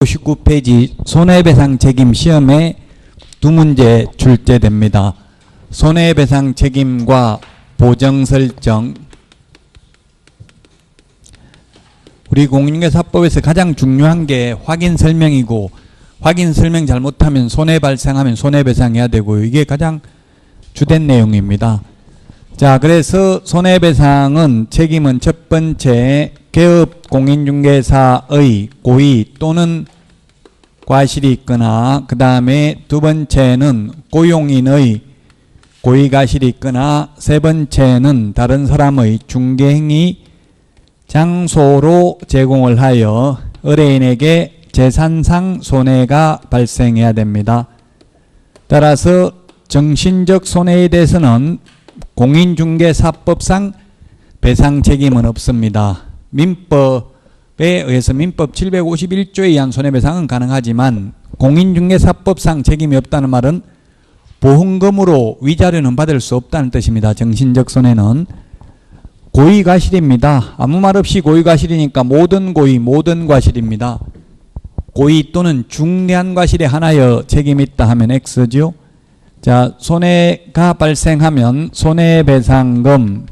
59페이지 손해배상 책임 시험에 두 문제 출제됩니다. 손해배상 책임과 보정 설정. 우리 공인중개사법에서 가장 중요한 게 확인 설명이고, 확인 설명 잘못하면 손해 발생하면 손해배상해야 되고요. 이게 가장 주된 내용입니다. 자, 그래서 손해배상은 책임은 첫 번째 개업 공인중개사의 고의 또는 과실이 있거나, 그 다음에 두 번째는 고용인의 고의 과실이 있거나, 세 번째는 다른 사람의 중개행위 장소로 제공을 하여 의뢰인에게 재산상 손해가 발생해야 됩니다. 따라서 정신적 손해에 대해서는 공인중개사법상 배상 책임은 없습니다. 민법에 의해서 민법 751조에 의한 손해배상은 가능하지만 공인중개사법상 책임이 없다는 말은 보험금으로 위자료는 받을 수 없다는 뜻입니다. 정신적 손해는 고의과실입니다. 아무 말 없이 고의과실이니까 모든 고의, 모든 과실입니다. 고의 또는 중대한 과실에 한하여 책임이 있다 하면 X죠. 자, 손해가 발생하면 손해배상금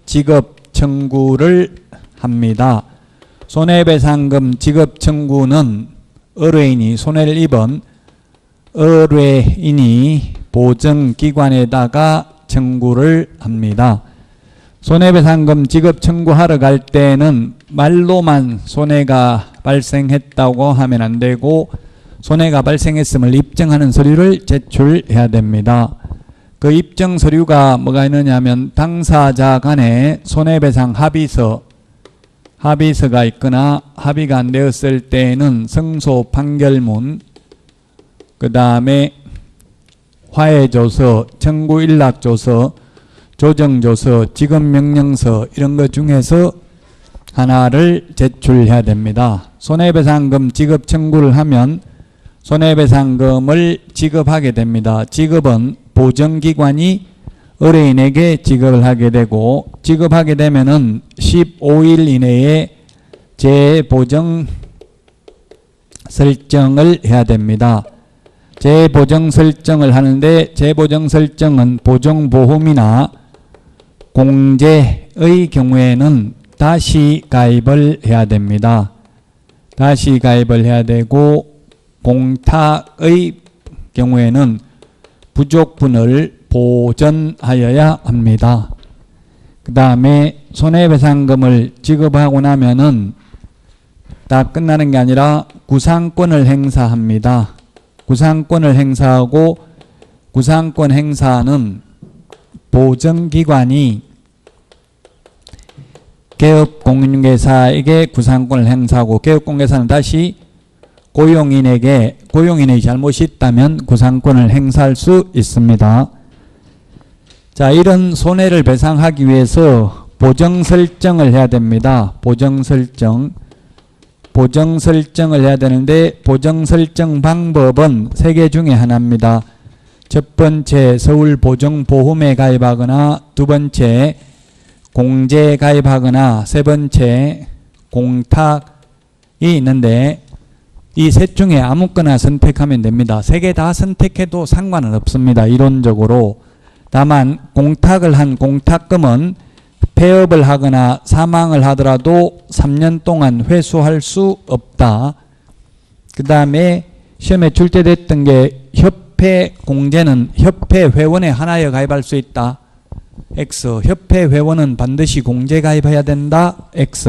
지급 청구를 합니다. 손해배상금 지급 청구는 의뢰인이 손해를 입은 의뢰인이 보증기관에다가 청구를 합니다. 손해배상금 지급 청구하러 갈 때는 말로만 손해가 발생했다고 하면 안 되고, 손해가 발생했음을 입증하는 서류를 제출해야 됩니다. 그 입증 서류가 뭐가 있느냐 하면 당사자 간에 손해배상 합의서가 있거나, 합의가 안 되었을 때에는 승소 판결문, 그 다음에 화해조서, 청구일락조서, 조정조서, 지급명령서 이런 것 중에서 하나를 제출해야 됩니다. 손해배상금 지급 청구를 하면 손해배상금을 지급하게 됩니다. 지급은 보증기관이 의뢰인에게 지급을 하게 되고, 지급하게 되면은 15일 이내에 재보정 설정을 해야 됩니다. 재보정 설정을 하는데, 재보정 설정은 보증보험이나 공제의 경우에는 다시 가입을 해야 됩니다. 다시 가입을 해야 되고, 공탁의 경우에는 부족분을 보전하여야 합니다. 그 다음에 손해배상금을 지급하고 나면은 다 끝나는 게 아니라 구상권을 행사합니다. 구상권을 행사하고, 구상권 행사는 보증기관이 개업공인중개사에게 구상권을 행사하고, 개업공인중개사는 다시 고용인의 잘못이 있다면 구상권을 행사할 수 있습니다. 자, 이런 손해를 배상하기 위해서 보정 설정을 해야 됩니다. 보정 설정을 해야 되는데, 보정 설정 방법은 3개 중에 하나입니다. 첫 번째 서울보증보험에 가입하거나, 두 번째 공제에 가입하거나, 세 번째 공탁이 있는데, 이 셋 중에 아무거나 선택하면 됩니다. 3개 다 선택해도 상관은 없습니다. 이론적으로. 다만 공탁을 한 공탁금은 폐업을 하거나 사망을 하더라도 3년 동안 회수할 수 없다. 그 다음에 시험에 출제됐던 게 협회 공제는 협회 회원에 하나여 가입할 수 있다. X. 협회 회원은 반드시 공제 가입해야 된다. X.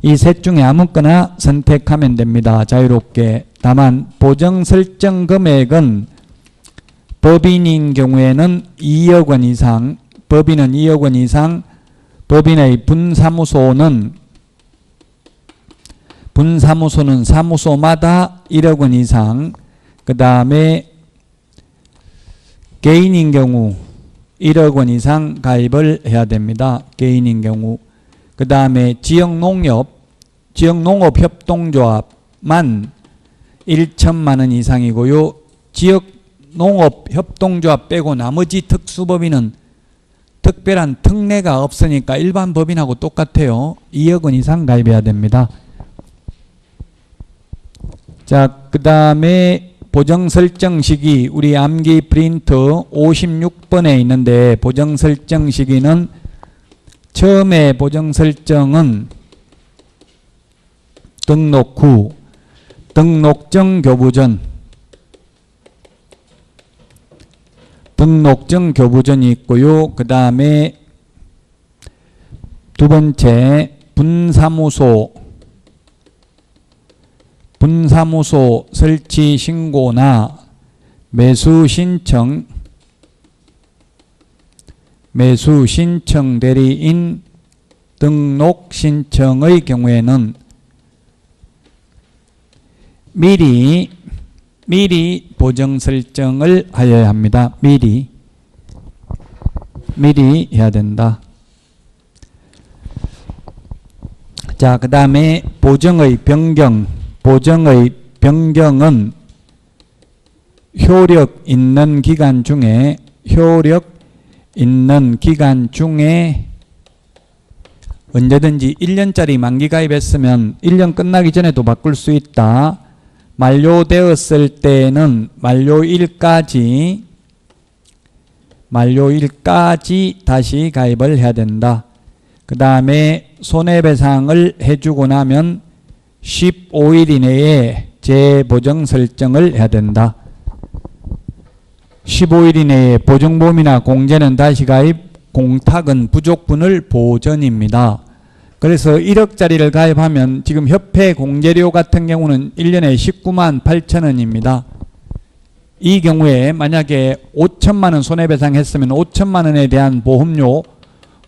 이 셋 중에 아무거나 선택하면 됩니다. 자유롭게. 다만 보정 설정 금액은 법인인 경우에는 2억 원 이상, 법인은 2억 원 이상, 법인의 분사무소는 사무소마다 1억 원 이상, 그 다음에 개인인 경우 1억 원 이상 가입을 해야 됩니다. 개인인 경우. 그 다음에 지역농업협동조합만 1천만 원 이상이고요. 지역농업협동조합 빼고 나머지 특수법인은 특별한 특례가 없으니까 일반 법인하고 똑같아요. 2억 원 이상 가입해야 됩니다. 자, 그 다음에 보정 설정 시기, 우리 암기 프린트 56번에 있는데 보정 설정 시기는 처음에 보정 설정은 등록 후, 등록증 교부 전, 등록증 교부전이 있고요. 그 다음에 두 번째 분사무소 설치 신고나 매수 신청 대리인 등록 신청의 경우에는 미리 보정 설정을 하여야 합니다. 미리 해야 된다. 자, 그 다음에 보정의 변경은 효력 있는 기간 중에 언제든지 1년짜리 만기 가입했으면 1년 끝나기 전에도 바꿀 수 있다. 만료되었을 때는 만료일까지 다시 가입을 해야 된다. 그 다음에 손해배상을 해주고 나면 15일 이내에 재보정 설정을 해야 된다. 15일 이내에 보증보험이나 공제는 다시 가입, 공탁은 부족분을 보전입니다. 그래서 1억짜리를 가입하면 지금 협회 공제료 같은 경우는 1년에 19만 8천 원입니다. 이 경우에 만약에 5천만 원 손해배상 했으면 5천만 원에 대한 보험료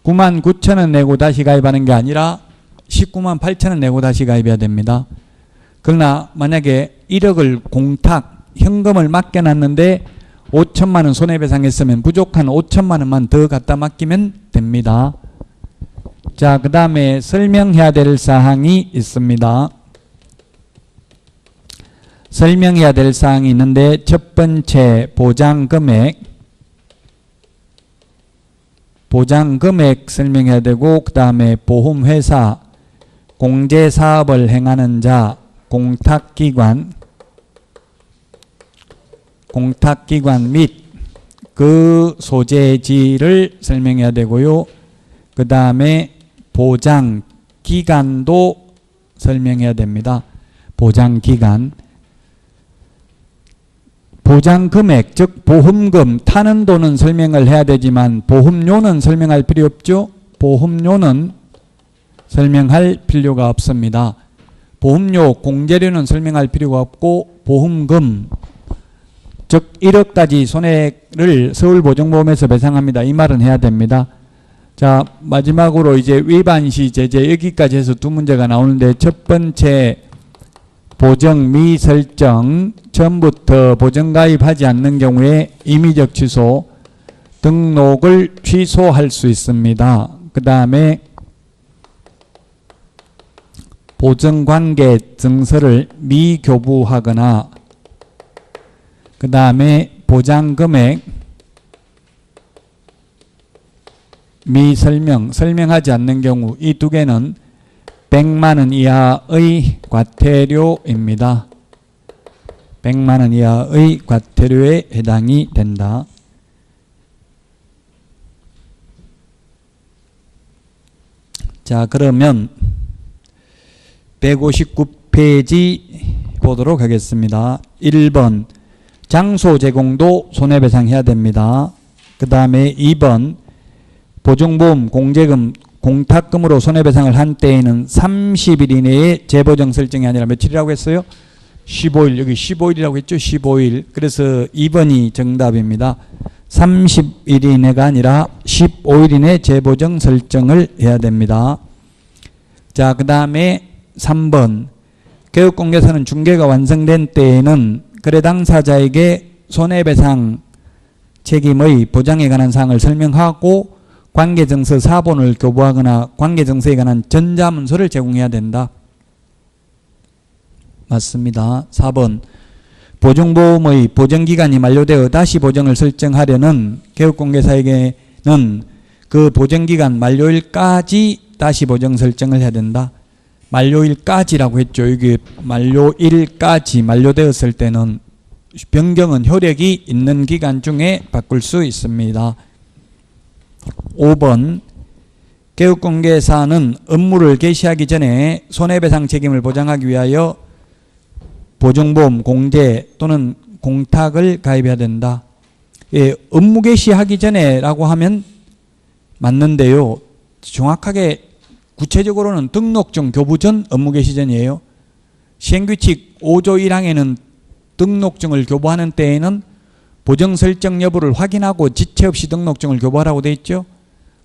9만 9천 원 내고 다시 가입하는 게 아니라 19만 8천 원 내고 다시 가입해야 됩니다. 그러나 만약에 1억을 공탁, 현금을 맡겨놨는데 5천만 원 손해배상 했으면 부족한 5천만 원만 더 갖다 맡기면 됩니다. 자, 그 다음에 설명해야 될 사항이 있습니다. 설명해야 될 사항이 있는데 첫 번째 보장금액 설명해야 되고, 그 다음에 보험회사, 공제사업을 행하는 자, 공탁기관 및 그 소재지를 설명해야 되고요. 그 다음에 보장기간도 설명해야 됩니다. 보장기간. 보장금액, 즉 보험금, 타는 돈은 설명을 해야 되지만 보험료는 설명할 필요 없죠. 보험료는 설명할 필요가 없습니다. 보험료, 공제료는 설명할 필요가 없고 보험금, 즉 1억까지 손해를 서울보증보험에서 배상합니다. 이 말은 해야 됩니다. 자, 마지막으로 이제 위반시 제재, 여기까지 해서 두 문제가 나오는데 첫 번째 보정 미설정, 처음부터 보정 가입하지 않는 경우에 임의적 취소, 등록을 취소할 수 있습니다. 그 다음에 보정관계 증서를 미교부하거나, 그 다음에 보장금액 설명하지 않는 경우, 이 두 개는 100만 원 이하의 과태료입니다. 100만 원 이하의 과태료에 해당이 된다. 자, 그러면 159페이지 보도록 하겠습니다. 1번 장소 제공도 손해배상해야 됩니다. 그 다음에 2번 보증보험, 공제금, 공탁금으로 손해배상을 한 때에는 30일 이내에 재보정 설정이 아니라 며칠이라고 했어요? 15일. 여기 15일이라고 했죠? 15일. 그래서 2번이 정답입니다. 30일 이내가 아니라 15일 이내 재보정 설정을 해야 됩니다. 자, 그 다음에 3번 개업공개서는 중개가 완성된 때에는 거래 당사자에게 손해배상 책임의 보장에 관한 사항을 설명하고 관계증서 4본을 교부하거나 관계증서에 관한 전자문서를 제공해야 된다. 맞습니다. 4번 보증보험의 보정기간이 만료되어 다시 보정을 설정하려는 개업공개사에게는 그 보정기간 만료일까지 다시 보정 설정을 해야 된다. 만료일까지라고 했죠. 이게 만료일까지 만료되었을 때는 변경은 효력이 있는 기간 중에 바꿀 수 있습니다. 5번 개업공개사는 업무를 개시하기 전에 손해배상 책임을 보장하기 위하여 보증보험, 공제 또는 공탁을 가입해야 된다. 예, 업무 개시하기 전에라고 하면 맞는데요. 정확하게 구체적으로는 등록증 교부 전 업무 개시 전이에요. 시행규칙 5조 1항에는 등록증을 교부하는 때에는 보정 설정 여부를 확인하고 지체 없이 등록증을 교부하라고 되어 있죠.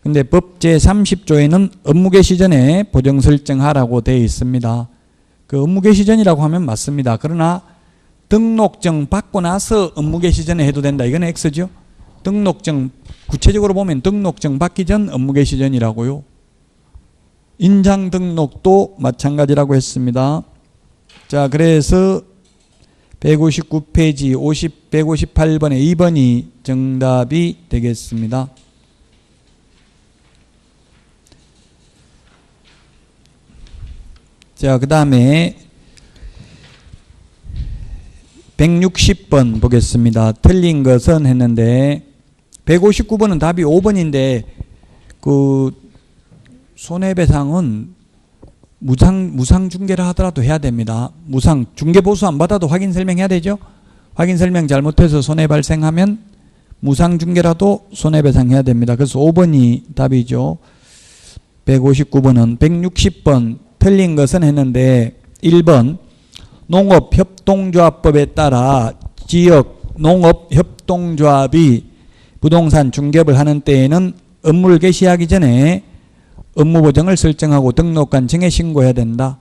근데 법 제30조에는 업무 개시 전에 보정 설정하라고 되어 있습니다. 그 업무 개시 전이라고 하면 맞습니다. 그러나 등록증 받고 나서 업무 개시 전에 해도 된다. 이건 X죠. 등록증 구체적으로 보면 등록증 받기 전 업무 개시 전이라고요. 인장 등록도 마찬가지라고 했습니다. 자, 그래서 159페이지 158번에 2번이 정답이 되겠습니다. 자, 그 다음에 160번 보겠습니다. 틀린 것은 했는데 159번은 답이 5번인데 그 손해배상은 무상 중개를 하더라도 해야 됩니다. 무상 중개 보수 안 받아도 확인 설명해야 되죠. 확인 설명 잘못해서 손해 발생하면 무상 중개라도 손해배상해야 됩니다. 그래서 5번이 답이죠. 159번은 160번 틀린 것은 했는데 1번 농업협동조합법에 따라 지역 농업협동조합이 부동산 중개업을 하는 때에는 업무를 개시하기 전에 업무보정을 설정하고 등록관 증에 신고해야 된다.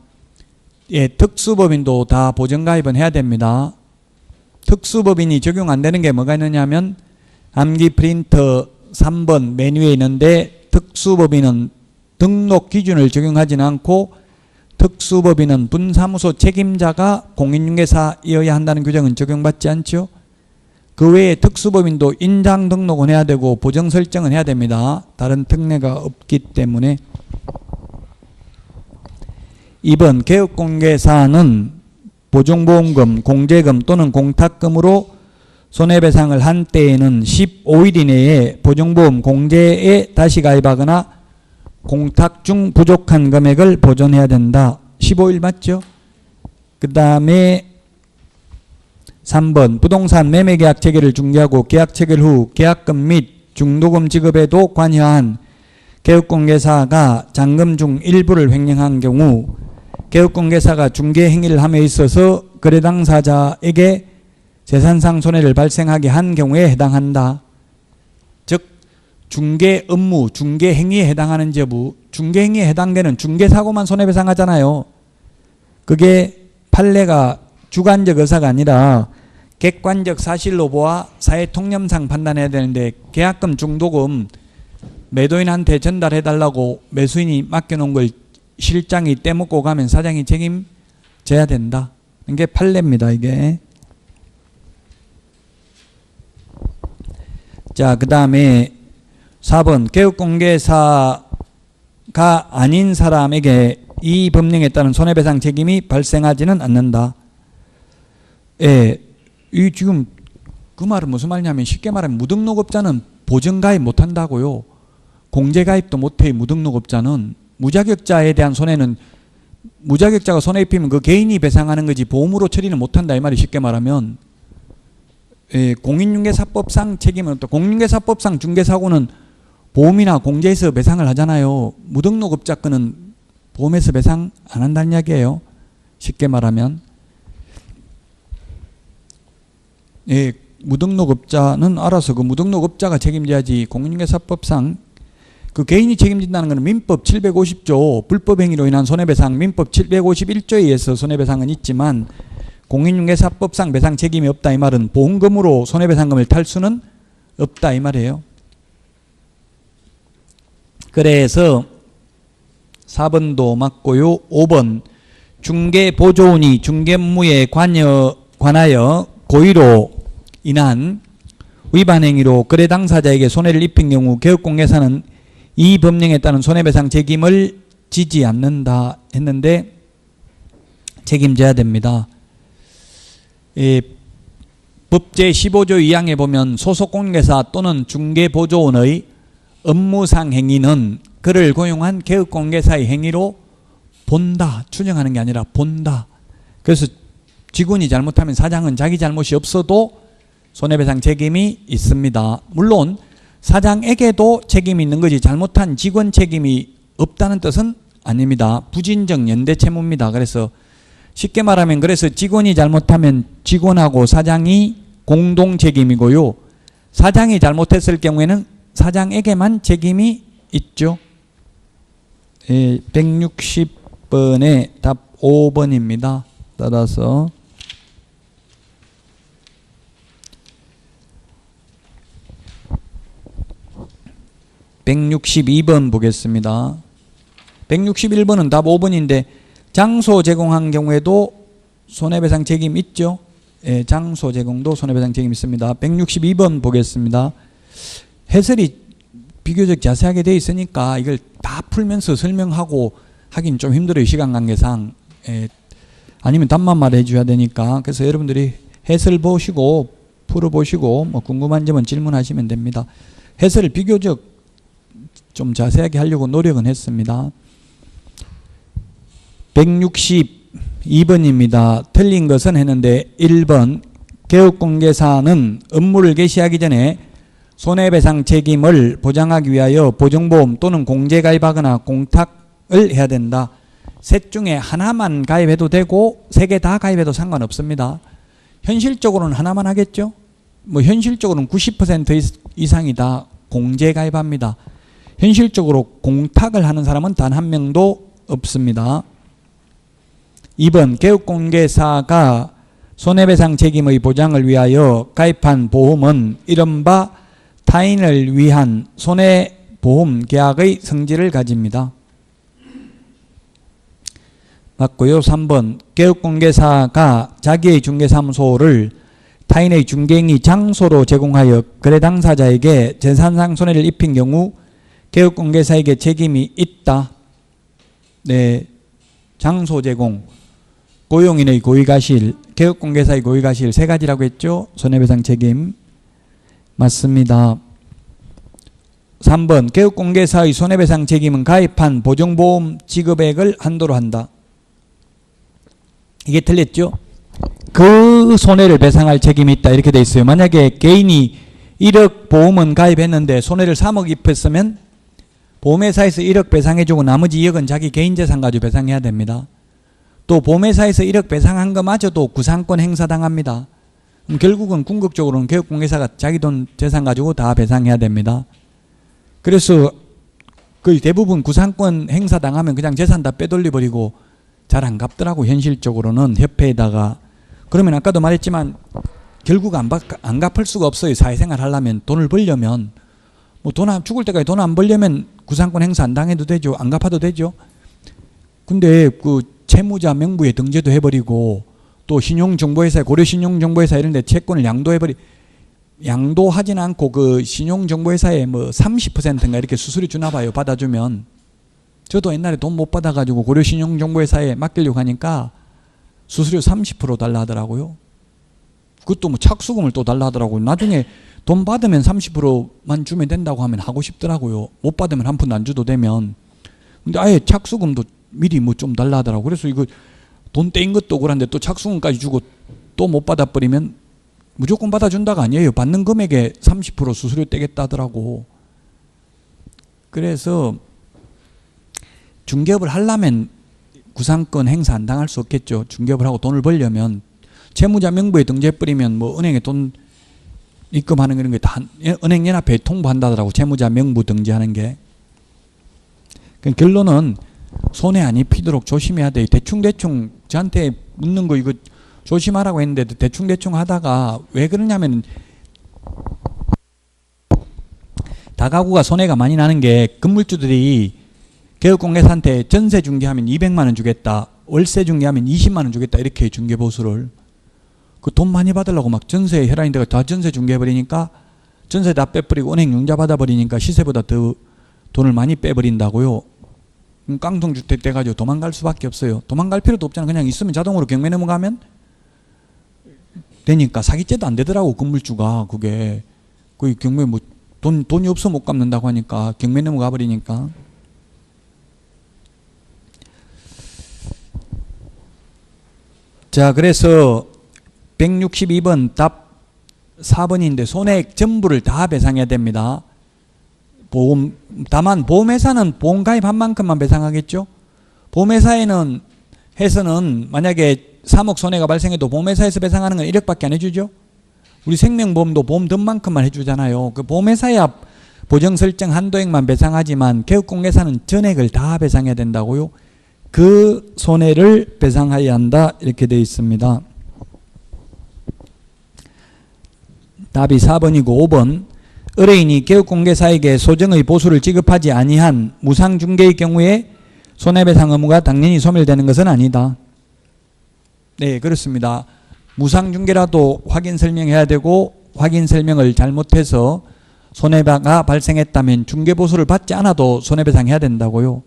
예, 특수법인도 다 보정가입은 해야 됩니다. 특수법인이 적용 안 되는 게 뭐가 있느냐 하면 암기 프린터 3번 메뉴에 있는데 특수법인은 등록 기준을 적용하지는 않고 특수법인은 분사무소 책임자가 공인중개사이어야 한다는 규정은 적용받지 않죠. 그 외에 특수법인도 인장 등록은 해야 되고 보정 설정은 해야 됩니다. 다른 특례가 없기 때문에. 2번 개업공개사는 보증보험금, 공제금 또는 공탁금으로 손해배상을 한 때에는 15일 이내에 보증보험 공제에 다시 가입하거나 공탁 중 부족한 금액을 보존해야 된다. 15일 맞죠? 그 다음에 3번 부동산 매매계약 체결을 중개하고 계약 체결 후 계약금 및 중도금 지급에도 관여한 개업공개사가 잔금 중 일부를 횡령한 경우 개업공개사가 중개 행위를 함에 있어서 거래 당사자에게 재산상 손해를 발생하게 한 경우에 해당한다. 즉 중개 업무, 중개 행위에 해당하는 여부, 중개 행위에 해당되는 중개사고만 손해배상하잖아요. 그게 판례가 주관적 의사가 아니라 객관적 사실로 보아 사회통념상 판단해야 되는데 계약금 중도금 매도인한테 전달해달라고 매수인이 맡겨놓은 걸 실장이 떼먹고 가면 사장이 책임져야 된다. 이게 판례입니다. 이게. 자, 그 다음에 4번 개업공개사가 아닌 사람에게 이 법령에 따른 손해배상 책임이 발생하지는 않는다. 예, 이 지금 그 말은 무슨 말이냐면 쉽게 말하면 무등록업자는 보증가입 못한다고요. 공제가입도 못해. 무등록업자는 무자격자에 대한 손해는 무자격자가 손해 입히면 그 개인이 배상하는 거지 보험으로 처리는 못한다 이 말이 쉽게 말하면. 예, 공인중개사법상 책임은 또 공인중개사법상 중개사고는 보험이나 공제에서 배상을 하잖아요. 무등록업자 거는 보험에서 배상 안 한다는 이야기예요. 쉽게 말하면. 예, 무등록업자는 알아서 그 무등록업자가 책임져야지. 공인중개사법상 그 개인이 책임진다는 것은 민법 750조 불법행위로 인한 손해배상 민법 751조에 의해서 손해배상은 있지만 공인중개사법상 배상 책임이 없다 이 말은 보험금으로 손해배상금을 탈 수는 없다 이 말이에요. 그래서 4번도 맞고요. 5번 중개보조원이 중개업무에 관하여 고의로 인한 위반 행위로 거래 당사자에게 손해를 입힌 경우 개업공개사는 이 법령에 따른 손해배상 책임을 지지 않는다 했는데 책임져야 됩니다. 법 제15조 2항에 보면 소속공개사 또는 중개보조원의 업무상 행위는 그를 고용한 개업공개사의 행위로 본다. 추정하는 게 아니라 본다. 그래서 직원이 잘못하면 사장은 자기 잘못이 없어도 손해배상 책임이 있습니다. 물론 사장에게도 책임이 있는 거지 잘못한 직원 책임이 없다는 뜻은 아닙니다. 부진적 연대채무입니다. 그래서 쉽게 말하면 그래서 직원이 잘못하면 직원하고 사장이 공동 책임이고요. 사장이 잘못했을 경우에는 사장에게만 책임이 있죠. 160번의 답 5번입니다. 따라서 162번 보겠습니다. 161번은 답 5번인데 장소 제공한 경우에도 손해배상 책임 있죠. 장소 제공도 손해배상 책임 있습니다. 162번 보겠습니다. 해설이 비교적 자세하게 되어 있으니까 이걸 다 풀면서 설명하고 하긴 좀 힘들어요. 시간 관계상. 아니면 답만 말해 줘야 되니까. 그래서 여러분들이 해설 보시고 풀어보시고 뭐 궁금한 점은 질문하시면 됩니다. 해설을 비교적 좀 자세하게 하려고 노력은 했습니다. 162번입니다. 틀린 것은 했는데 1번 개업공개사는 업무를 개시하기 전에 손해배상 책임을 보장하기 위하여 보증보험 또는 공제 가입하거나 공탁을 해야 된다. 셋 중에 하나만 가입해도 되고 세 개 다 가입해도 상관없습니다. 현실적으로는 하나만 하겠죠. 뭐 현실적으로는 90% 이상이 다 공제 가입합니다. 현실적으로 공탁을 하는 사람은 단 한 명도 없습니다. 2번 개업공개사가 손해배상 책임의 보장을 위하여 가입한 보험은 이른바 타인을 위한 손해보험 계약의 성질을 가집니다. 맞고요. 3번 개업공개사가 자기의 중개사무소를 타인의 중개행위 장소로 제공하여 거래 당사자에게 재산상 손해를 입힌 경우 개업공개사에게 책임이 있다. 네, 장소 제공, 고용인의 고의가실, 개업공개사의 고의가실 세 가지라고 했죠. 손해배상 책임 맞습니다. 3번 개업공개사의 손해배상 책임은 가입한 보증보험 지급액을 한도로 한다. 이게 틀렸죠. 그 손해를 배상할 책임이 있다 이렇게 돼 있어요. 만약에 개인이 1억 보험은 가입했는데 손해를 3억 입혔으면 보험회사에서 1억 배상해주고 나머지 2억은 자기 개인 재산 가지고 배상해야 됩니다. 또 보험회사에서 1억 배상한 것마저도 구상권 행사당합니다. 그럼 결국은 궁극적으로는 개업공개사가 자기 돈 재산 가지고 다 배상해야 됩니다. 그래서 거의 대부분 구상권 행사당하면 그냥 재산 다 빼돌려버리고 잘 안 갚더라고. 현실적으로는 협회에다가. 그러면 아까도 말했지만 결국 안 갚을 수가 없어요. 사회생활 하려면 돈을 벌려면 뭐 죽을 때까지 돈 안 벌려면 구상권 행사 안 당해도 되죠. 안 갚아도 되죠. 근데 그 채무자 명부에 등재도 해버리고 또 신용정보회사, 고려신용정보회사 이런 데 채권을 양도하진 않고 그 신용정보회사에 뭐 30%인가 이렇게 수수료 주나 봐요. 받아주면. 저도 옛날에 돈 못 받아가지고 고려신용정보회사에 맡기려고 하니까 수수료 30% 달라 하더라고요. 그것도 뭐 착수금을 또 달라 하더라고요. 나중에 돈 받으면 30%만 주면 된다고 하면 하고 싶더라고요. 못 받으면 한 푼 안 줘도 되면. 근데 아예 착수금도 미리 뭐 좀 달라 하더라고요. 그래서 이거 돈 떼인 것도 억울한데 또 착수금까지 주고 또 못 받아버리면 무조건 받아준다가 아니에요. 받는 금액에 30% 수수료 떼겠다 하더라고. 그래서 중개업을 하려면 구상권 행사 안 당할 수 없겠죠. 중개업을 하고 돈을 벌려면. 채무자 명부에 등재해버리면 뭐 은행에 돈 입금하는 이런 게 다 은행연합회에 통보한다더라고. 채무자 명부 등재하는 게. 결론은 손해 안 입히도록 조심해야 돼요. 대충 저한테 묻는 거 이거 조심하라고 했는데 대충 하다가 왜 그러냐면 다가구가 손해가 많이 나는 게 건물주들이 개업공개사한테 전세 중개하면 200만 원 주겠다. 월세 중개하면 20만 원 주겠다. 이렇게 중개보수를. 그 돈 많이 받으려고 막 전세 혈안인데가 다 전세 중개해버리니까 전세 다 빼버리고 은행 융자 받아버리니까 시세보다 더 돈을 많이 빼버린다고요. 그럼 깡통주택 돼가지고 도망갈 수밖에 없어요. 도망갈 필요도 없잖아. 그냥 있으면 자동으로 경매 넘어가면 되니까. 사기죄도 안 되더라고, 건물주가. 그게 경매 뭐 돈이 없어 못 갚는다고 하니까 경매 넘어가 버리니까. 자, 그래서 162번 답 4번인데 손해액 전부를 다 배상해야 됩니다. 다만 보험회사는 보험가입한 만큼만 배상하겠죠. 보험회사에는 해서는 만약에 3억 손해가 발생해도 보험회사에서 배상하는 건 1억밖에 안 해주죠. 우리 생명보험도 보험 든 만큼만 해주잖아요. 그 보험회사야 보정 설정 한도액만 배상하지만 개업공개사는 전액을 다 배상해야 된다고요. 그 손해를 배상해야 한다, 이렇게 되어 있습니다. 답이 4번이고 5번. 의뢰인이 개업공개사에게 소정의 보수를 지급하지 아니한 무상중개의 경우에 손해배상 의무가 당연히 소멸되는 것은 아니다. 네, 그렇습니다. 무상중개라도 확인 설명해야 되고, 확인 설명을 잘못해서 손해가 발생했다면 중개보수를 받지 않아도 손해배상해야 된다고요.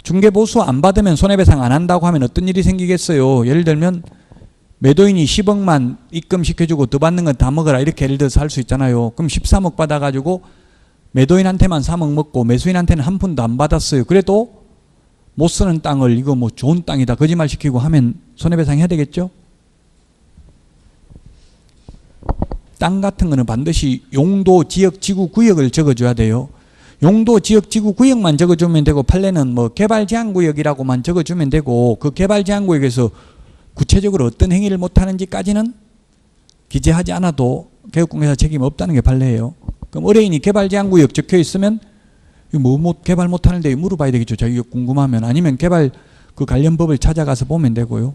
중개보수 안 받으면 손해배상 안 한다고 하면 어떤 일이 생기겠어요. 예를 들면 매도인이 10억만 입금시켜주고 더 받는 건 다 먹어라, 이렇게 예를 들어서 할 수 있잖아요. 그럼 13억 받아가지고 매도인한테만 3억 먹고 매수인한테는 한 푼도 안 받았어요. 그래도 못 쓰는 땅을 이거 뭐 좋은 땅이다 거짓말시키고 하면 손해배상 해야 되겠죠. 땅 같은 거는 반드시 용도, 지역, 지구, 구역을 적어줘야 돼요. 용도, 지역, 지구, 구역만 적어주면 되고, 판례는 뭐 개발제한구역이라고만 적어주면 되고, 그 개발제한구역에서 구체적으로 어떤 행위를 못하는지까지는 기재하지 않아도 개업공개사 책임 없다는 게 판례예요. 그럼 의뢰인이 개발제한구역 적혀 있으면 뭐 개발 못하는데 물어봐야 되겠죠. 자기가 궁금하면. 아니면 개발 그 관련 법을 찾아가서 보면 되고요.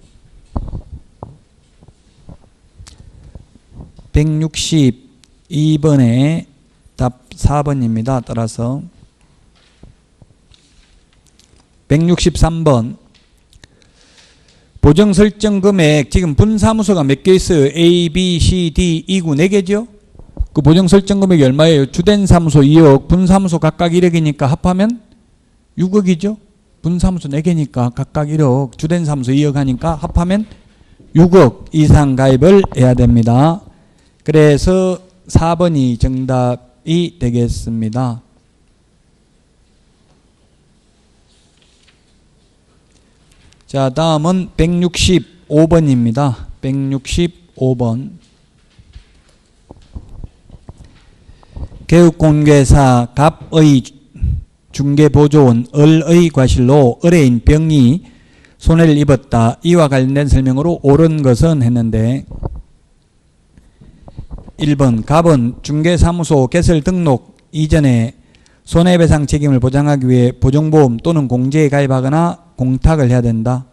162번에 답 4번입니다. 따라서 163번. 보정 설정 금액, 지금 분사무소가 몇 개 있어요? A, B, C, D, E구 4개죠? 그 보정 설정 금액이 얼마예요? 주된 사무소 2억, 분사무소 각각 1억이니까 합하면 6억이죠? 분사무소 4개니까 각각 1억, 주된 사무소 2억 하니까 합하면 6억 이상 가입을 해야 됩니다. 그래서 4번이 정답이 되겠습니다. 자, 다음은 165번입니다. 165번. 개업공개사 갑의 중개보조원 을의 과실로 의뢰인 병이 손해를 입었다. 이와 관련된 설명으로 옳은 것은 했는데 1번 갑은 중개사무소 개설 등록 이전에 손해배상 책임을 보장하기 위해 보정보험 또는 공제에 가입하거나 공탁을 해야 된다.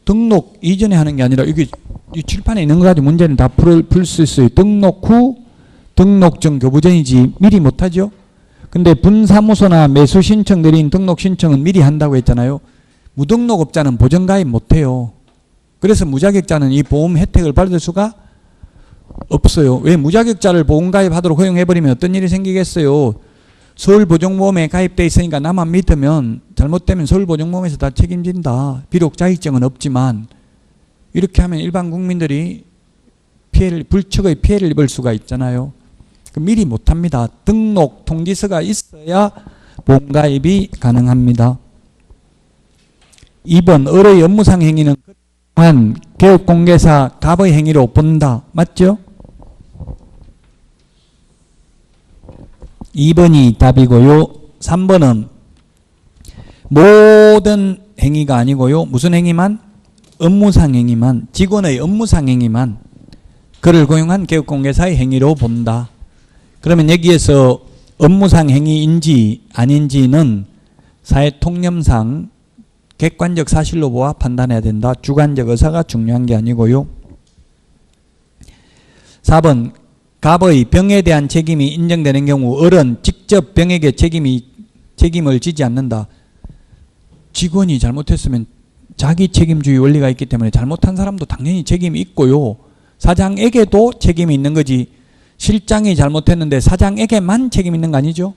등록 이전에 하는 게 아니라 이게 이 칠판에 있는 거 가지고 문제는 다 풀 수 있어요. 등록 후, 등록 전 교부 전이지 미리 못하죠. 근데 분사무소나 매수 신청 내린 등록 신청은 미리 한다고 했잖아요. 무등록업자는 보정가입 못해요. 그래서 무자격자는 이 보험 혜택을 받을 수가 없어요. 왜? 무자격자를 보험가입하도록 허용해버리면 어떤 일이 생기겠어요. 서울보정보험에 가입돼 있으니까 나만 믿으면 잘못되면 서울보정보험에서 다 책임진다. 비록 자격증은 없지만 이렇게 하면 일반 국민들이 불측의 피해를 입을 수가 있잖아요. 미리 못합니다. 등록 통지서가 있어야 보험가입이 가능합니다. 2번 을의 업무상 행위는 그동안 개업공개사 갑의 행위로 본다. 맞죠? 2번이 답이고요. 3번은 모든 행위가 아니고요. 무슨 행위만? 업무상 행위만, 직원의 업무상 행위만 그를 고용한 개업공개사의 행위로 본다. 그러면 여기에서 업무상 행위인지 아닌지는 사회통념상 객관적 사실로 보아 판단해야 된다. 주관적 의사가 중요한 게 아니고요. 4번 갑의 병에 대한 책임이 인정되는 경우 을은 직접 병에게 책임을 지지 않는다. 직원이 잘못했으면 자기 책임주의 원리가 있기 때문에 잘못한 사람도 당연히 책임이 있고요. 사장에게도 책임이 있는 거지. 실장이 잘못했는데 사장에게만 책임이 있는 거 아니죠?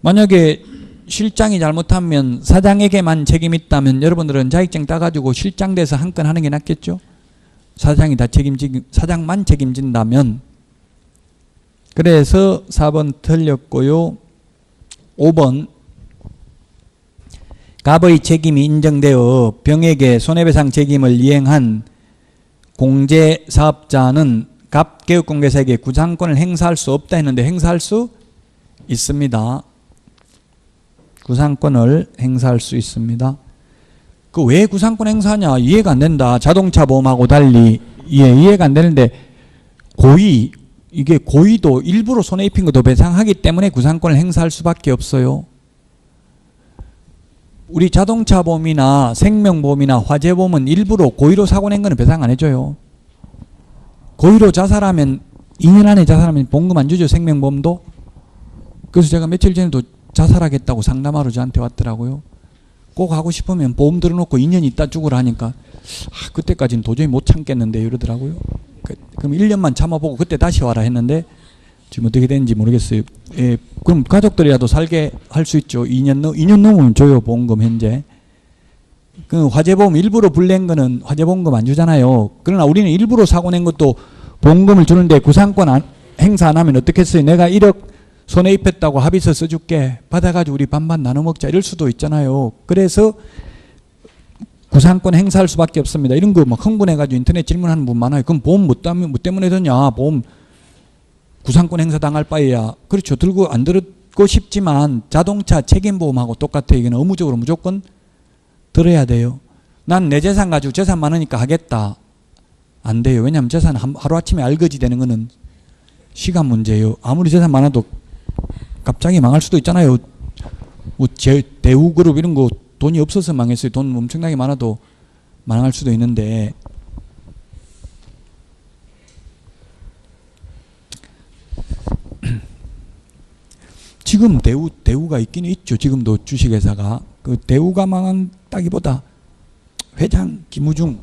만약에 실장이 잘못하면 사장에게만 책임이 있다면 여러분들은 자격증 따가지고 실장 돼서 한 건 하는 게 낫겠죠? 사장이 다 사장만 책임진다면. 그래서 4번 틀렸고요. 5번 갑의 책임이 인정되어 병에게 손해배상 책임을 이행한 공제사업자는 갑 개업공개사에게 구상권을 행사할 수 없다 했는데 행사할 수 있습니다. 구상권을 행사할 수 있습니다. 그 왜 구상권 행사하냐 이해가 안 된다. 자동차 보험하고 달리 이해가 안 되는데 이게 고의도 일부러 손해 입힌 것도 배상하기 때문에 구상권을 행사할 수밖에 없어요. 우리 자동차 보험이나 생명보험이나 화재보험은 일부러 고의로 사고 낸 거는 배상 안 해줘요. 고의로 자살하면 2년 안에 자살하면 보험금 안 주죠. 생명보험도. 그래서 제가 며칠 전에도 자살하겠다고 상담하러 저한테 왔더라고요. 꼭 하고 싶으면 보험 들어놓고 2년 있다 죽으라 하니까 그때까지는 도저히 못 참겠는데 이러더라고요. 그럼 1년만 참아보고 그때 다시 와라 했는데 지금 어떻게 되는지 모르겠어요. 예, 그럼 가족들이라도 살게 할 수 있죠. 2년 넘으면 줘요. 보험금 현재. 그 화재보험 일부러 불낸 거는 화재보험금 안 주잖아요. 그러나 우리는 일부러 사고 낸 것도 보험금을 주는데 구상권 행사 안 하면 어떻겠어요? 내가 1억 손해 입혔다고 합의서 써줄게. 받아가지고 우리 반반 나눠 먹자. 이럴 수도 있잖아요. 그래서 구상권 행사할 수밖에 없습니다. 이런 거 막 흥분해가지고 인터넷 질문하는 분 많아요. 그럼 보험 뭐 때문에 드냐? 보험 구상권 행사 당할 바에야. 그렇죠. 들고 안 들고 싶지만 자동차 책임보험하고 똑같아요. 이거는 의무적으로 무조건 들어야 돼요. 난 내 재산 가지고 재산 많으니까 하겠다. 안 돼요. 왜냐하면 재산 하루아침에 알거지 되는 거는 시간 문제예요. 아무리 재산 많아도 갑자기 망할 수도 있잖아요. 뭐 대우그룹 이런 거 돈이 없어서 망했어요. 돈 엄청나게 많아도 망할 수도 있는데 지금 대우가 있긴 있죠. 지금도 주식회사가. 그 대우가 망한다기보다 회장 김우중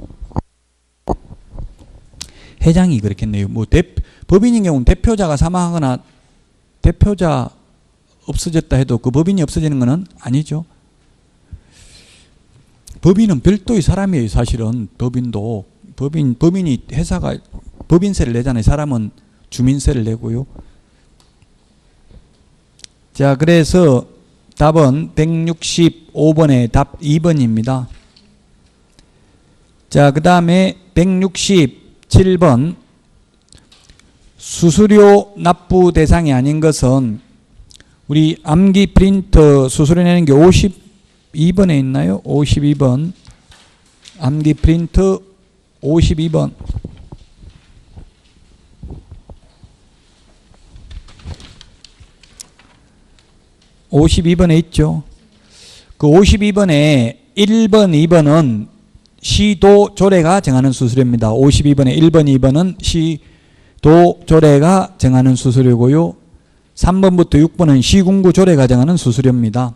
회장이 그렇겠네요. 뭐 법인인 경우는 대표자가 사망하거나 대표자 없어졌다 해도 그 법인이 없어지는 것은 아니죠. 법인은 별도의 사람이에요. 사실은 법인도 법인이 회사가 법인세를 내잖아요. 사람은 주민세를 내고요. 자, 그래서 답은 165번의 답 2번입니다. 자, 그 다음에 167번 수수료 납부 대상이 아닌 것은 우리 암기 프린터 수수료 내는 게 52번에 있나요? 52번 암기 프린터 52번 (52번에) 있죠. 그 52번에 1번, 2번은 시도 조례가 정하는 수수료입니다. 52번에 1번, 2번은 시도 조례가 정하는 수수료고요. 3번부터 6번은 시군구 조례가 정하는 수수료입니다.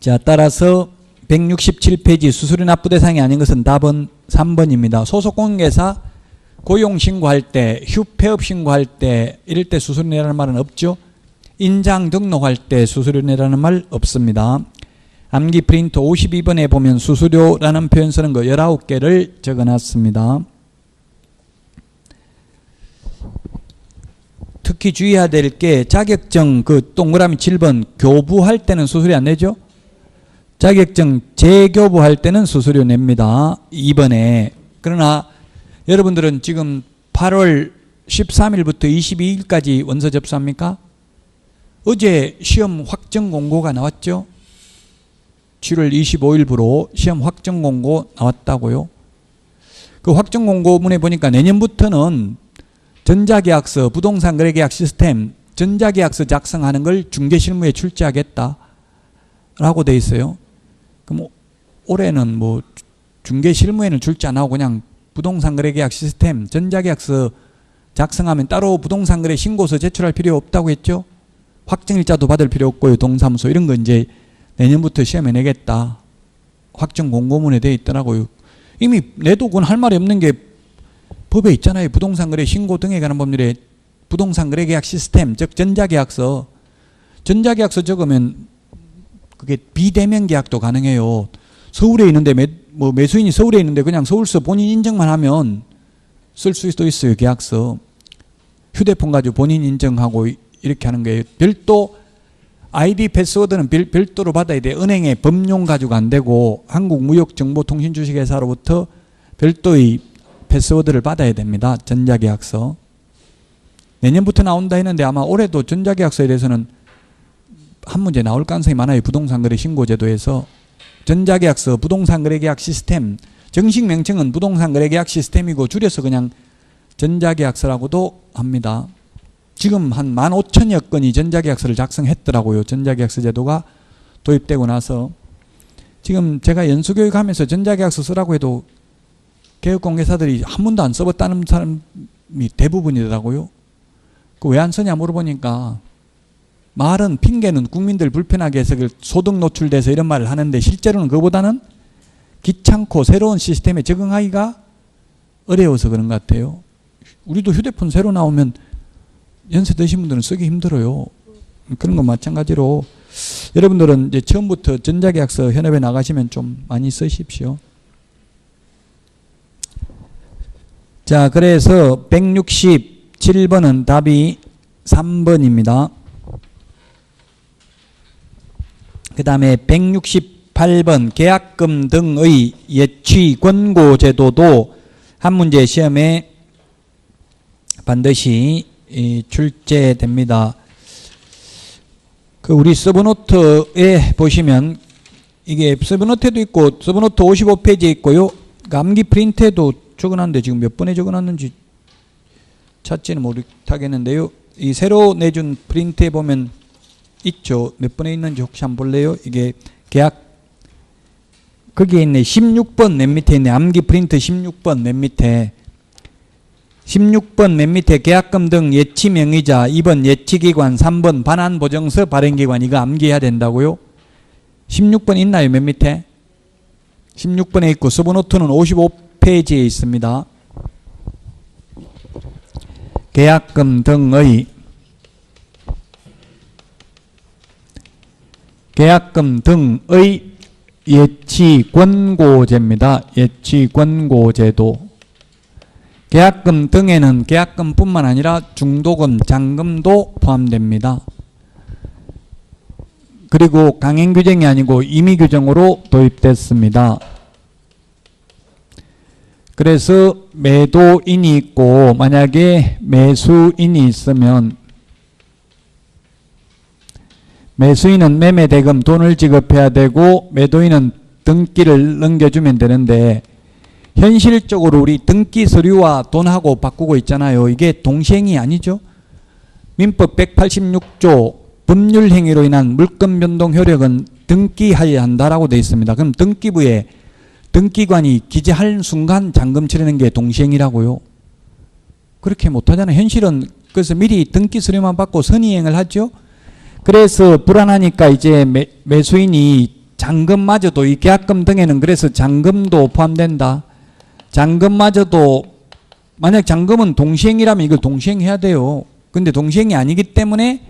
자, 따라서 167페이지 수수료 납부 대상이 아닌 것은 답은 3번입니다. 소속공인회사 고용신고할 때, 휴폐업 신고할 때 이럴 때 수수료 내라는 말은 없죠. 인장 등록할 때 수수료 내라는 말 없습니다. 암기 프린터 52번에 보면 수수료라는 표현 쓰는 거 19개를 적어놨습니다. 특히 주의해야 될 게 자격증 그 동그라미 7번 교부할 때는 수수료 안 내죠. 자격증 재교부할 때는 수수료 냅니다. 2번에. 그러나 여러분들은 지금 8월 13일부터 22일까지 원서 접수합니까? 어제 시험 확정 공고가 나왔죠. 7월 25일부로 시험 확정 공고 나왔다고요. 그 확정 공고문에 보니까 내년부터는 전자계약서, 부동산 거래계약 시스템, 전자계약서 작성하는 걸 중개실무에 출제하겠다 라고 돼 있어요. 그럼 올해는 뭐 중개실무에는 출제 안 하고 그냥 부동산 거래계약 시스템, 전자계약서 작성하면 따로 부동산 거래 신고서 제출할 필요 없다고 했죠. 확정일자도 받을 필요 없고요. 동사무소 이런 거 이제 내년부터 시험에 내겠다. 확정 공고문에 돼 있더라고요. 이미 내도 그건 할 말이 없는 게 법에 있잖아요. 부동산 거래 신고 등에 관한 법률에 부동산 거래계약 시스템, 즉 전자계약서. 전자계약서 적으면 그게 비대면 계약도 가능해요. 서울에 있는데 매수인이 서울에 있는데 그냥 서울서 본인 인증만 하면 쓸 수도 있어요. 계약서. 휴대폰 가지고 본인 인증하고 이렇게 하는 거예요. 별도 아이디 패스워드는 별도로 받아야 돼. 은행에 법용 가지고 안 되고 한국무역정보통신주식회사로부터 별도의 패스워드를 받아야 됩니다. 전자계약서. 내년부터 나온다 했는데 아마 올해도 전자계약서에 대해서는 한 문제 나올 가능성이 많아요. 부동산거래 신고제도에서. 전자계약서, 부동산거래계약 시스템. 정식 명칭은 부동산거래계약 시스템이고 줄여서 그냥 전자계약서라고도 합니다. 지금 한 15,000여 건이 전자계약서를 작성했더라고요. 전자계약서 제도가 도입되고 나서. 지금 제가 연수교육하면서 전자계약서 쓰라고 해도 개업공개사들이 한 번도 안 써봤다는 사람이 대부분이더라고요. 그 왜 안 쓰냐 물어보니까 말은, 핑계는 국민들 불편하게 해서 소득 노출돼서 이런 말을 하는데 실제로는 그보다는 귀찮고 새로운 시스템에 적응하기가 어려워서 그런 것 같아요. 우리도 휴대폰 새로 나오면 연세 드신 분들은 쓰기 힘들어요. 그런 건 마찬가지로 여러분들은 이제 처음부터 전자계약서 현업에 나가시면 좀 많이 쓰십시오. 자, 그래서 167번은 답이 3번입니다. 그 다음에 168번 계약금 등의 예치 권고 제도도 한 문제 시험에 반드시 출제됩니다. 그 우리 서브노트에 보시면 이게 서브노트에도 있고 서브노트 55페이지에 있고요. 암기 프린트에도 적어놨는데 지금 몇 번에 적어놨는지 찾지는 못하겠는데요. 이 새로 내준 프린트에 보면 있죠. 몇 번에 있는지 혹시 한번 볼래요? 이게 계약 거기에 있네. 16번 맨 밑에 있네. 암기 프린트 16번 맨 밑에 16번 맨 밑에 계약금 등 예치 명의자, 2번 예치기관, 3번 반환보증서 발행기관. 이거 암기해야 된다고요? 16번 있나요? 맨 밑에? 16번에 있고 서브노트는 55페이지에 있습니다. 계약금 등의 예치 권고제입니다. 예치 권고제도. 계약금 등에는 계약금뿐만 아니라 중도금, 잔금도 포함됩니다. 그리고 강행 규정이 아니고 임의 규정으로 도입됐습니다. 그래서 매도인이 있고 만약에 매수인이 있으면 매수인은 매매대금 돈을 지급해야 되고 매도인은 등기를 넘겨주면 되는데 현실적으로 우리 등기 서류와 돈하고 바꾸고 있잖아요. 이게 동시행이 아니죠. 민법 186조 법률행위로 인한 물권 변동 효력은 등기하여야 한다라고 되어 있습니다. 그럼 등기부에 등기관이 기재할 순간 잔금 치르는 게 동시행이라고요. 그렇게 못하잖아요. 현실은 그래서 미리 등기 서류만 받고 선의행을 하죠. 그래서 불안하니까 이제 매수인이 잔금마저도 이 계약금 등에는 그래서 잔금도 포함된다. 잔금마저도 만약 잔금은 동시행이라면 이걸 동시행해야 돼요. 근데 동시행이 아니기 때문에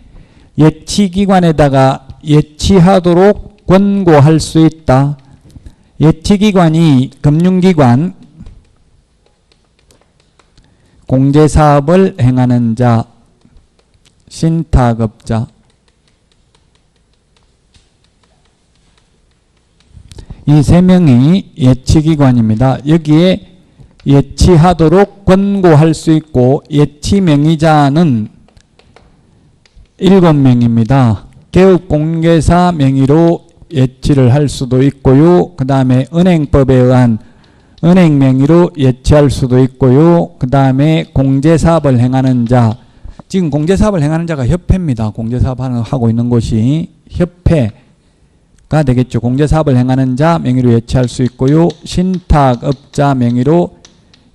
예치기관에다가 예치하도록 권고할 수 있다. 예치기관이 금융기관, 공제사업을 행하는 자, 신탁업자. 이 세 명이 예치기관입니다. 여기에 예치하도록 권고할 수 있고 예치명의자는 7명입니다. 개업공개사 명의로 예치를 할 수도 있고요. 그 다음에 은행법에 의한 은행 명의로 예치할 수도 있고요. 그 다음에 공제사업을 행하는 자. 지금 공제사업을 행하는 자가 협회입니다. 공제사업 하고 있는 곳이 협회가 되겠죠. 공제사업을 행하는 자 명의로 예치할 수 있고요. 신탁업자 명의로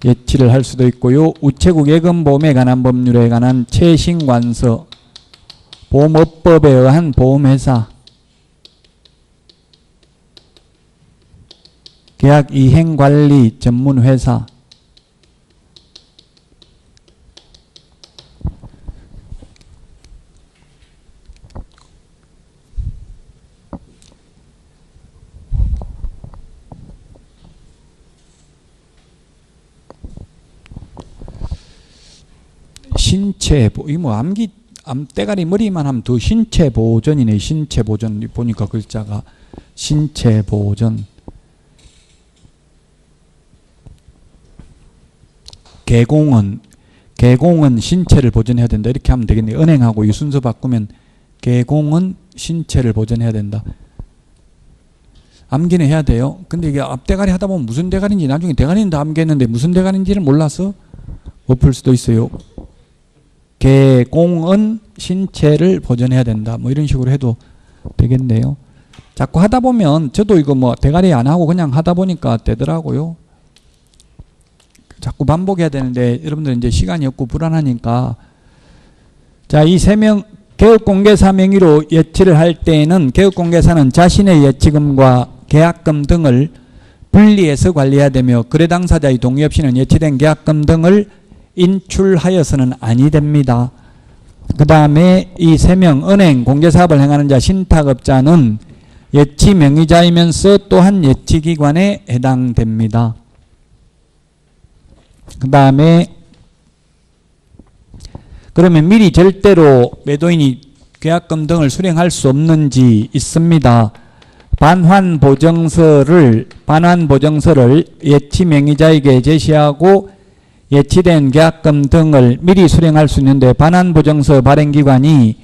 예치를 할 수도 있고요. 우체국 예금보험에 관한 법률에 관한 최신관서, 보험업법에 의한 보험회사, 계약 이행관리 전문회사, 신체 이 뭐 대가리 머리만 하면 더 신체 보존이네. 신체 보존 보니까 글자가 신체 보존. 개공은 신체를 보존해야 된다. 이렇게 하면 되겠네. 은행하고 이 순서 바꾸면 개공은 신체를 보존해야 된다. 암기는 해야 돼요. 근데 이게 앞대가리 하다 보면 무슨 대가리인지 나중에 대가리는 다 암기했는데 무슨 대가리인지를 몰라서 못 풀 수도 있어요. 개공은 신체를 보존해야 된다. 뭐 이런 식으로 해도 되겠네요. 자꾸 하다 보면 저도 이거 뭐 대가리 안 하고 그냥 하다 보니까 되더라고요. 자꾸 반복해야 되는데 여러분들 이제 시간이 없고 불안하니까 자, 이 3명 개업공개사 명의로 예치를 할 때에는 개업공개사는 자신의 예치금과 계약금 등을 분리해서 관리해야 되며 거래 당사자의 동의 없이는 예치된 계약금 등을 인출하여서는 아니 됩니다. 그 다음에 이 3명 은행 공개사업을 행하는 자 신탁업자는 예치 명의자이면서 또한 예치기관에 해당됩니다. 그 다음에 그러면 미리 절대로 매도인이 계약금 등을 수령할 수 없는지 있습니다. 반환보증서를 예치 명의자에게 제시하고 예치된 계약금 등을 미리 수령할 수 있는데 반환보증서 발행기관이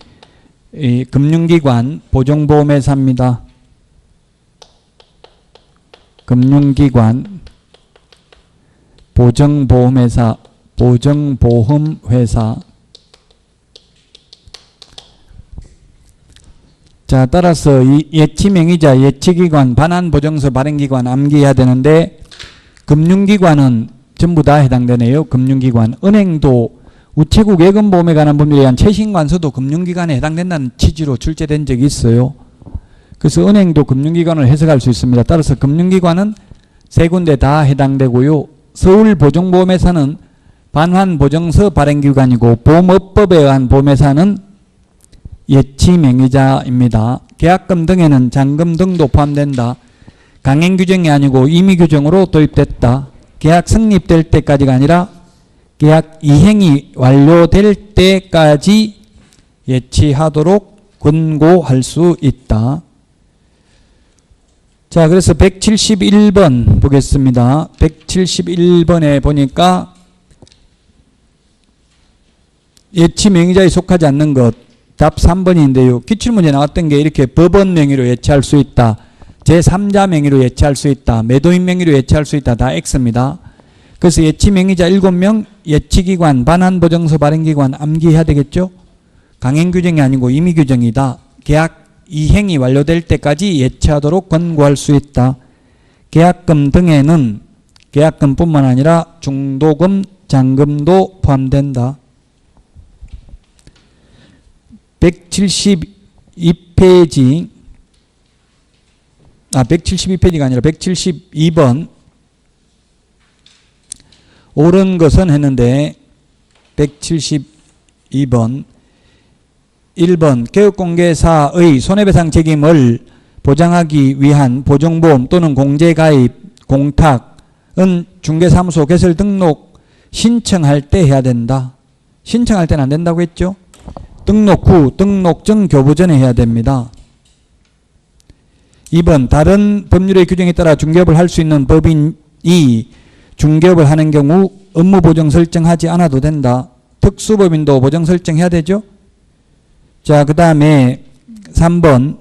금융기관, 보증보험회사입니다. 금융기관, 보증보험회사. 자, 따라서 이 예치명의자, 예치기관, 반환보증서 발행기관 암기해야 되는데 금융기관은 전부 다 해당되네요. 금융기관. 은행도 우체국 예금보험에 관한 법률에 의한 최신관서도 금융기관에 해당된다는 취지로 출제된 적이 있어요. 그래서 은행도 금융기관을 해석할 수 있습니다. 따라서 금융기관은 3군데 다 해당되고요. 서울보증보험회사는 반환보증서 발행기관이고 보험업법에 의한 보험회사는 예치명의자입니다. 계약금 등에는 잔금 등도 포함된다. 강행규정이 아니고 임의규정으로 도입됐다. 계약 성립될 때까지가 아니라 계약 이행이 완료될 때까지 예치하도록 권고할 수 있다. 자, 그래서 171번 보겠습니다. 171번에 보니까 예치 명의자에 속하지 않는 것, 답 3번인데요. 기출문제 나왔던 게 이렇게 법원 명의로 예치할 수 있다. 제3자 명의로 예치할 수 있다. 매도인 명의로 예치할 수 있다. 다 X입니다. 그래서 예치 명의자 7명, 예치기관, 반환보증서 발행기관 암기해야 되겠죠? 강행규정이 아니고 임의규정이다. 계약 이행이 완료될 때까지 예치하도록 권고할 수 있다. 계약금 등에는 계약금뿐만 아니라 중도금, 잔금도 포함된다. 172페이지 172페이지가 아니라 172번 옳은 것은 했는데 172번 1번 개업공개사의 손해배상 책임을 보장하기 위한 보증보험 또는 공제가입, 공탁은 중개사무소 개설 등록 신청할 때 해야 된다. 신청할 때는 안 된다고 했죠? 등록 후 등록증 교부 전에 해야 됩니다. 2번 다른 법률의 규정에 따라 중개업을 할 수 있는 법인이 중개업을 하는 경우 업무보정 설정하지 않아도 된다. 특수법인도 보정 설정해야 되죠? 자, 그 다음에 3번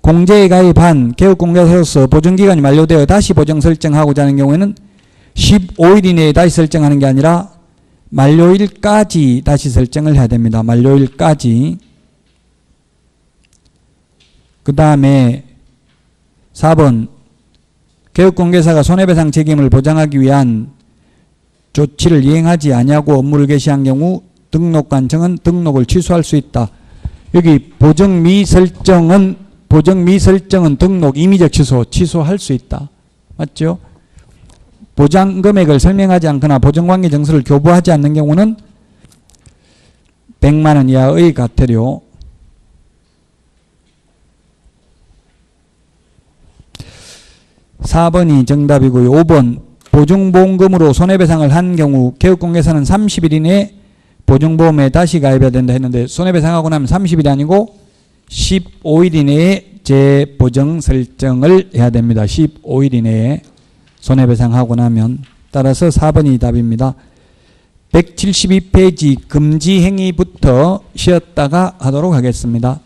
공제에 가입한 개업공개사로서 보증기간이 만료되어 다시 보정 설정하고자 하는 경우에는 15일 이내에 다시 설정하는 게 아니라 만료일까지 다시 설정을 해야 됩니다. 만료일까지. 그 다음에 4번 개업공개사가 손해배상 책임을 보장하기 위한 조치를 이행하지 아니하고 업무를 개시한 경우 등록관청은 등록을 취소할 수 있다. 여기 보정 미설정은 등록 임의적 취소할 수 있다. 맞죠? 보장 금액을 설명하지 않거나 보정관계 정서를 교부하지 않는 경우는 100만 원 이하의 과태료. (4번이) 정답이고요. 5번 보증보험금으로 손해배상을 한 경우 개업공개사는 30일 이내에 보증보험에 다시 가입해야 된다 했는데 손해배상하고 나면 30일이 아니고 15일 이내에 재보정 설정을 해야 됩니다. 15일 이내에 손해배상하고 나면. 따라서 4번이 답입니다. 172페이지 금지행위부터 쉬었다가 하도록 하겠습니다.